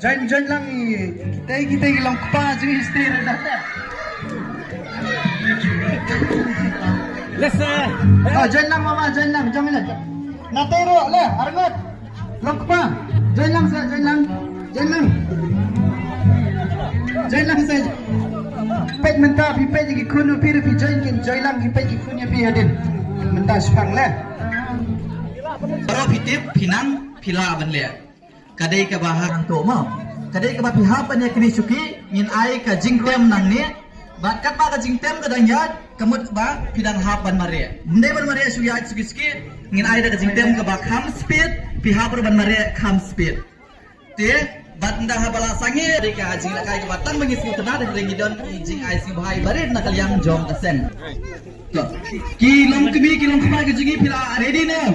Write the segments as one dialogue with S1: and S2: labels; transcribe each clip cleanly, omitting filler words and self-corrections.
S1: Join lang kita ilang pa jadi istri dah.
S2: Lesa.
S1: Oh, join lang mama, join lang, jangan lah. Natero lah, arngot. Lang pa. Join lang saya, join lang. Join lang saya. Pet mentah pipet lagi kuno pira pi join lang pipet lagi kuno pi hadin. Mentah sepang lah.
S3: Baru pitip pinang pila banle. Kadai ka bahang to mo. Kadai ka ba pihapan ya kini suki ngin ai ka jingtem nang ni. Bat kat ba ka jingtem ka dang yat kamut ba pidang hapan mare. Ndai ban mare su ya suki suki ngin ai da ka jingtem ka ba kham speed pihapur ban mare kham speed. Te bat nda habala sangi deka jing la kai ka batang mangis mo tana da ringi don jing ai sing bhai bare na kalyang jong ka sen. Kilong kema ka jingi pila ready na.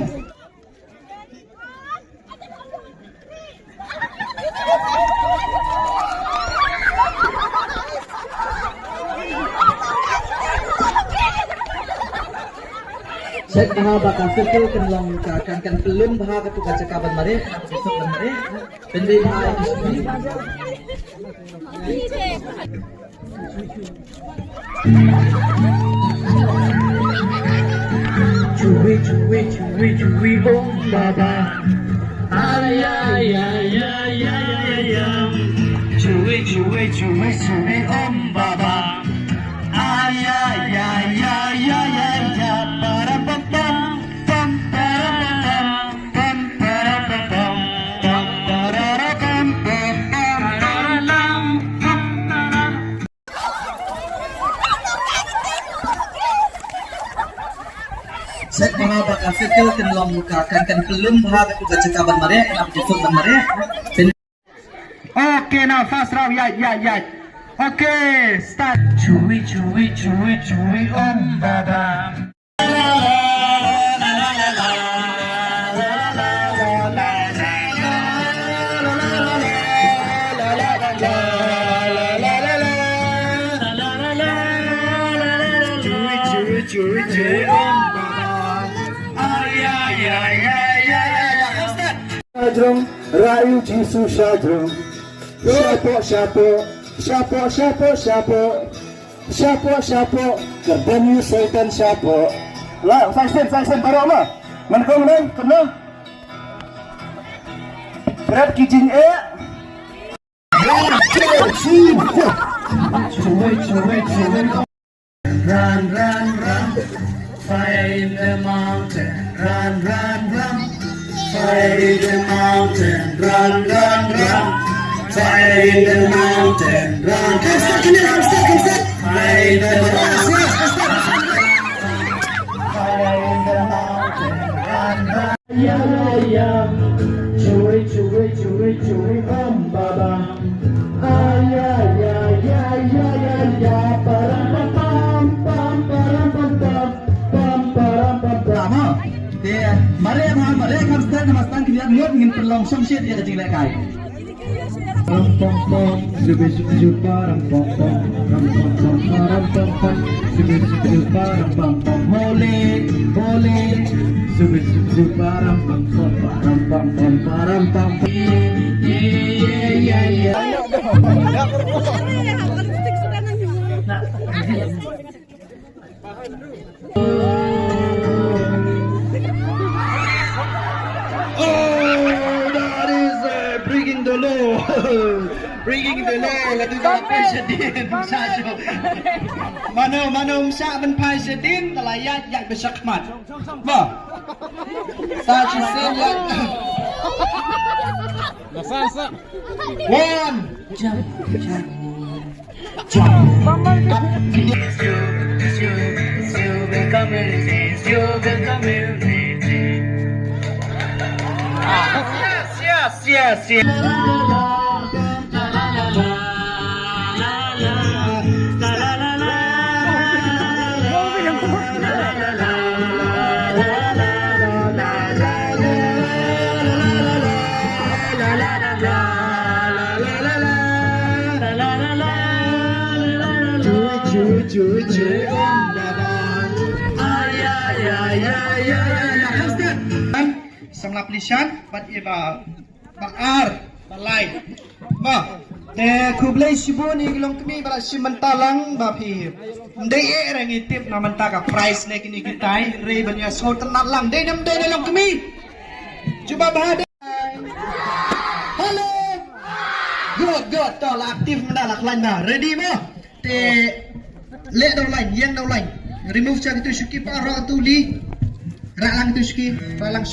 S3: Set maha bakal circle kenlong kan pelum baha ke tuka cakaban mare besok ban mare pendai baha itu
S2: Cuy om baba. Ay ay ay ay ay ay. Cuy om baba. Ay ay ay ay ay ay. Para pam pam pam para pam pam para pam pam para pam pam.
S3: set maha bakal circle kenlong kan pelum baha ke tuka cakaban mare na besok ban mare.
S1: Okay, now fast round, yeah. Okay, start.
S2: Cuy om baba. Cuy om baba. Ay ay ay ay ay.
S4: Syadrong, Rayu Jisu Syadrong. Syapo, Kerbanyu Sultan Syapo. Lah, saya baru apa? Menkong nang, kena. Berat kijing
S2: Run, fire in the mountain. Run, fire in the mountain. Run, fire in the mountain. Run, fire in the mountain. Fire in the mountain. Run, Cuy om baba. Ay ay ay ay ay ay. Param pam pam param pam pam param pam pam.
S3: Lama. Dia mare kan start namastang kilian lihat ingin perlong samsyid ya kecil kai.
S2: Pam pam pam, zubi param pam pam, param pam pam, zubi param pam pam, hole, zubi param pam pam, param pam pam.
S1: That is bringing the law. Lagi sa presiden Sasyo. Mano sa man presiden talayat yak besakmat. Ba. Sasyo sen One. Jump. Yes. Cuy om baba. Ay ay ay. Samla plishan bat iba bakar balai ma te kublai shibun iglong kami bala shimantalang ba phi ndai rang itip na manta ka price ne kini kitai re banya sotan na lang dai nam dai long kami cuba bahade halo good to la aktif menda la klan na ready mo te le dau line yang dau line remove cha itu syuki pa ra tu li ra lang tu syuki ra lang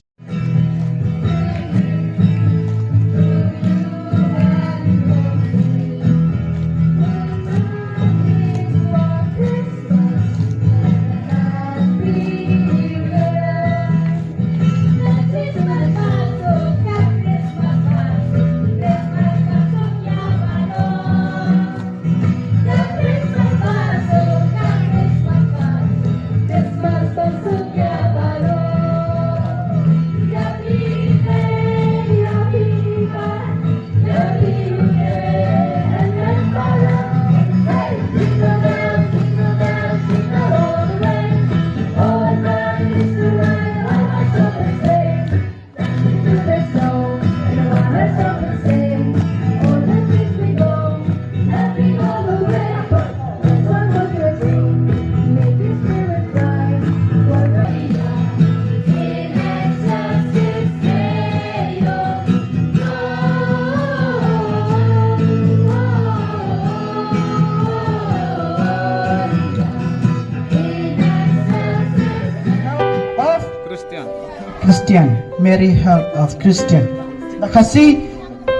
S1: Christian, Mary Health of Christian. Terima kasih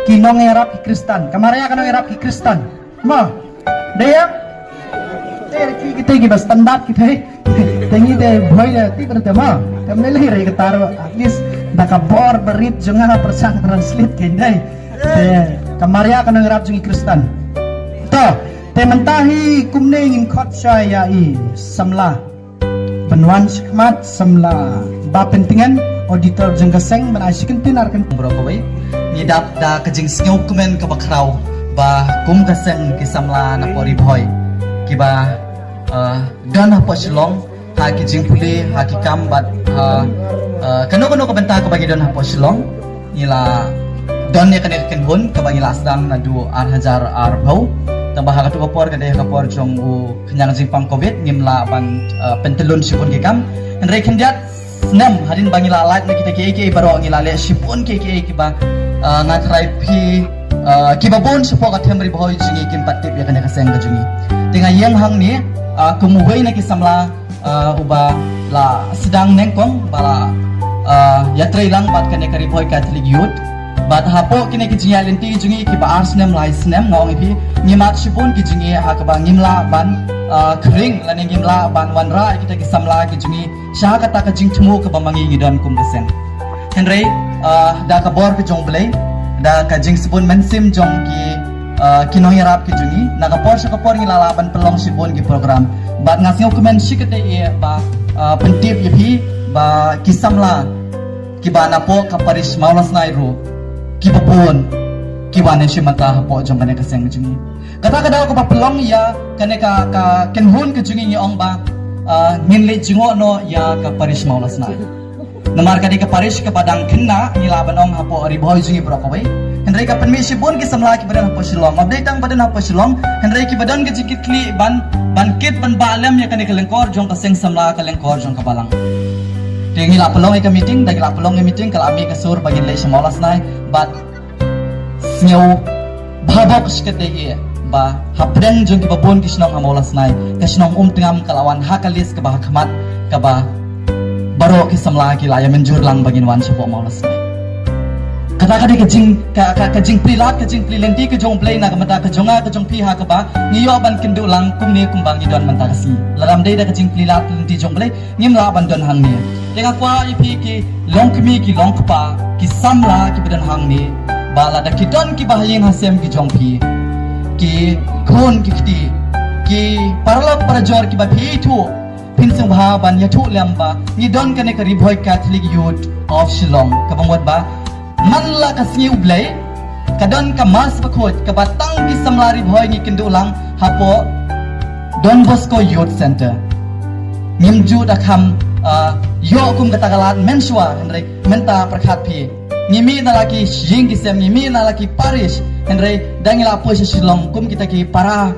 S1: kinong erap ki Kristen. Kamarnya kanong erap ki Kristen. Ma, daya. Kita kita standar kita. Tengi deh boy deh tiba deh ma. Kami lagi ketaro. At least nakabor berit jangan persang translate kini. Kamarnya kanong erap jungi Kristen. To, tementahi kumne ingin kot saya samla. Penuan khmat samla. Bapentingan auditor jenggaseng menasikin tinarkan
S3: Brokawai ni dap da kajing sngau kumen ka bakrau ba kum gaseng kisamla na pori boy kiba dan apa silong ha kijing puli ha kikam bat kano ka benta ka bagi don apa silong ila don ya kan hun ka bagi lasdang na du 8,000 arbau tambah ka tu kapor ka de kapor jong u kenyang jingpang covid ngimla ban pentelun sipun kikam henry kendiat nem hadin bangi lalat na kita keke baro ngi lale sipun keke kiba na try pi kiba bon supo ka temri boy jingi kim patip ya kana kaseng ka jingi tinga yang hang ni kumuwei na kisamla uba la sedang nengkong bala yatrai lang bat kana kari boy catholic youth bat hapo kini ki jingi lenti jingi kiba arsnem lai snem ngong ipi ngimat sipun ki jingi ha ka ngimla ban kering lani ngimla ban wanra kita kisamla ki jingi sya kata ka jing temu ka bamangi ngidon kum kaseng henry da ka bor ka jong blai da ka jing sipun mensim jong ki kinong yarap ki jungi na ka por ngi lalaban pelong sipun ki program bat ngasing komen sikete e ba pentip yepi ba kisamla ki bana po ka paris maulas nairu ki babon ki bana shimata po jong kana kaseng jungi kata ka ko ba pelong ya kane ka kenhun ka jungi ni ong ba nginle jingo no ya ka paris maulas nai namar ka di ka paris ka padang kena ni laban ong hapo ari boy jungi brokawai henry ka permisi bon ki samla ki badan hapo silong update ang badan hapo silong henry ki badan ka jikitli ban kit ban balam ya kane ka lengkor jong ka seng samla ka lengkor jong ka balang tingi la pelong ka meeting dagi la pelong meeting kala ami ka sur bagi le maulas nai bat snyo babok skete e ba hapden jong ki babon kisnong amolas nai kisnong tengam kalawan hakalis ka ba khmat ka ba baro ki samla ki la ya menjur lang bagin wan sopo amolas nai kata kadi ka jing prilat ka jing prilenti ka jong play na ka mata ka jonga ka jong piha ka ba ngiyo ban kindu lang kumni kumbang idon manta kasi laram dei da ka jing prilat prilenti jong play ngim la ban don hang ni tenga kwa ipi ki long kmi ki long pa ki samla ki bidan hang ni bala da kidon ki bahayeng hasem ki jong pi ki khon ki khti ki paralok parajor ki ba phi thu pinsung bha ban ya thu lamba ni don kane ka riboy catholic youth of shillong ka bangwat ba manla ka singi ublay kadon ka mas bakhot ka batang ki samlari boy ni kindulang hapo Don Bosco Youth Center ngimju da kham yo kum katagalat mensua henry menta prakhat phi ngimi na laki jing kisem ngimi na laki parish henry dangila po sa silong kum kita ki para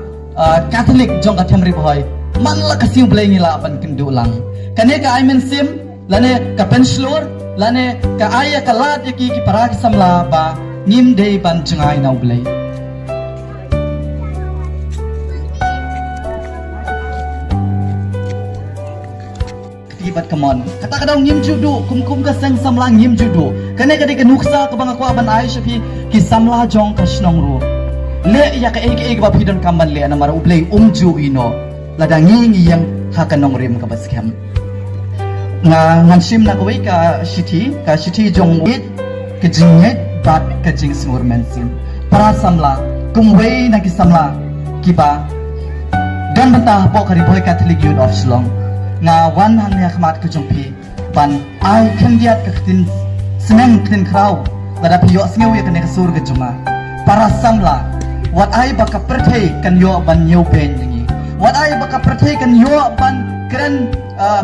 S3: Catholic jong katemri boy man la kasing blay ngila ban kendulang kane ka aimen sim lane ka penslor lane ka aya ka lat ki para samla ba ngim day ban jungai na blay kibat kamon kata kadang ngim judu kum ka sang samla ngim judu kane ka de nuksa ka bang aku aban ai shapi ki samla jong ka shnong ru le ya ka ek ba pidon kamban le na mara ublay ju ino ladangi yang hakanong rim ka baskem nga ngansim na kawai ka shiti jong wit ka jinget bat ka jing smur mensin para samla kumway na ki samla kiba gan banta po ka riboy Catholic Youth of Shillong nga wan han ya khamat ka jongpi ban ai khandiat ka tin seneng tin kraw lada piyo sngew ya kane ka sur ka juma para samla wat ai baka perthei kan yo ban nyu pen ngi wat ai baka perthei kan yo ban kran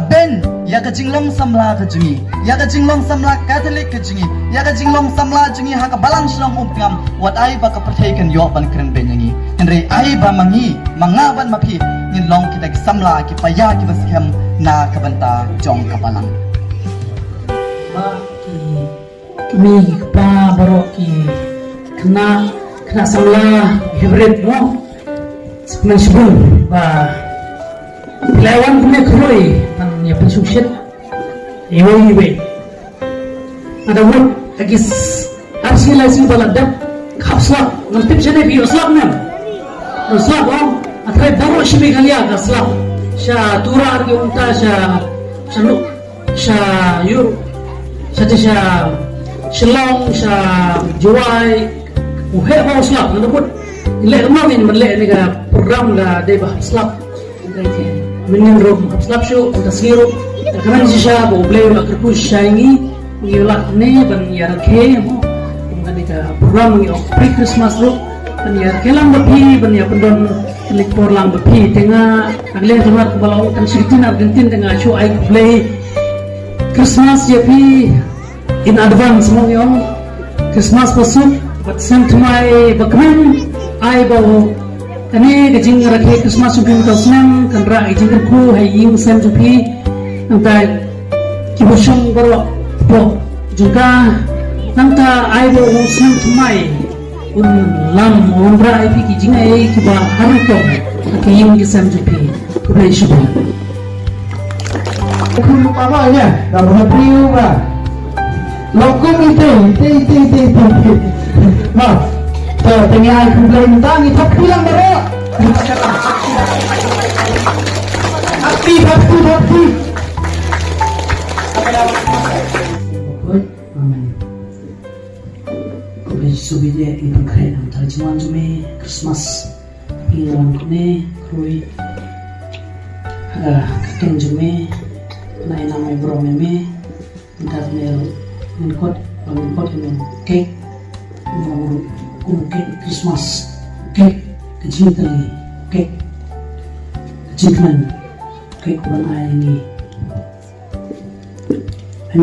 S3: ben ya ka jinglong samla ka jungi ya ka jinglong samla Catholic ka jungi ya ka jinglong samla jungi ha ka balance long upgam wat ai baka perthei kan yo ban kran ben ngi henry ai ba mangi mangaban mapi ngin long kita ki samla ki paya ki baskem na kabanta jong kapalang
S5: ba kimi pa baro ki kena samla hybrid no sebenarnya ba Lawan punya keroi dan ya pensuksir iwe ada word agis arsilasi baladap kapsla nantip sana bi oslap nem oslap om atrai baru shibi galia oslap sha tura argi unta sha yur sha Shillong sha Juwai uhe ba oslap nantip ile rumangin merle ni ga program la deba oslap Mending rom slap show udah sirup kaman sisa bo blay udah kerpus shangi ngilak ne ban yarke mo kemudian kita program ngi pre Christmas ro ban yarke lang bepi ban ya pendon klik por lang bepi tengah agle jumar balau kan sitin Argentin tengah show ai play Christmas ya pi in advance mo yung Christmas pasuk but sent to my bakman ai bawo kani kajing rakhe Christmas supi utosnam kanra kajing kerku hai ing sem supi nanti kibusung baru po juga nanti ai bo usam tumai un lam onra ai pi kajing ai kiba haruto kaki ing sem supi kubai shubu
S1: Kulu apa ya? Kalau priu ba. Lokum itu. Ma. Tengah ai kumplain tangi tak bilang baru. Hati.
S5: Kubai subile itu keren antara cuman jume Christmas bilang kene krui kakek jume naik nama bro meme entar mel menkot dengan cake cake Christmas cake kecil tadi cake kecilan cake warna ini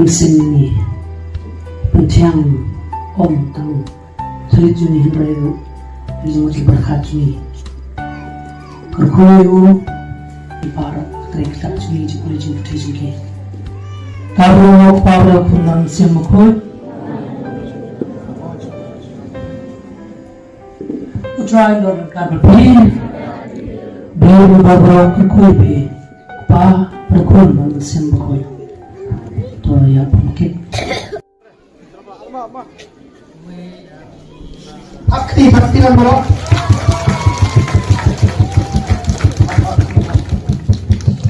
S5: sen ini penting om tang sulit juni hendrayu rizmoji berkat juni kerkoyu ibarat ketika juni jikuli jikuli jikuli Karo para punang simukut Utrai lor karbapi Biru babro kukuipi Pa perkun nang simukut Tora ya pungkit
S1: Aktif lang bro.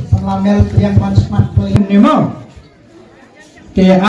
S1: Sama mel yang mansmat po ini mo. Kaya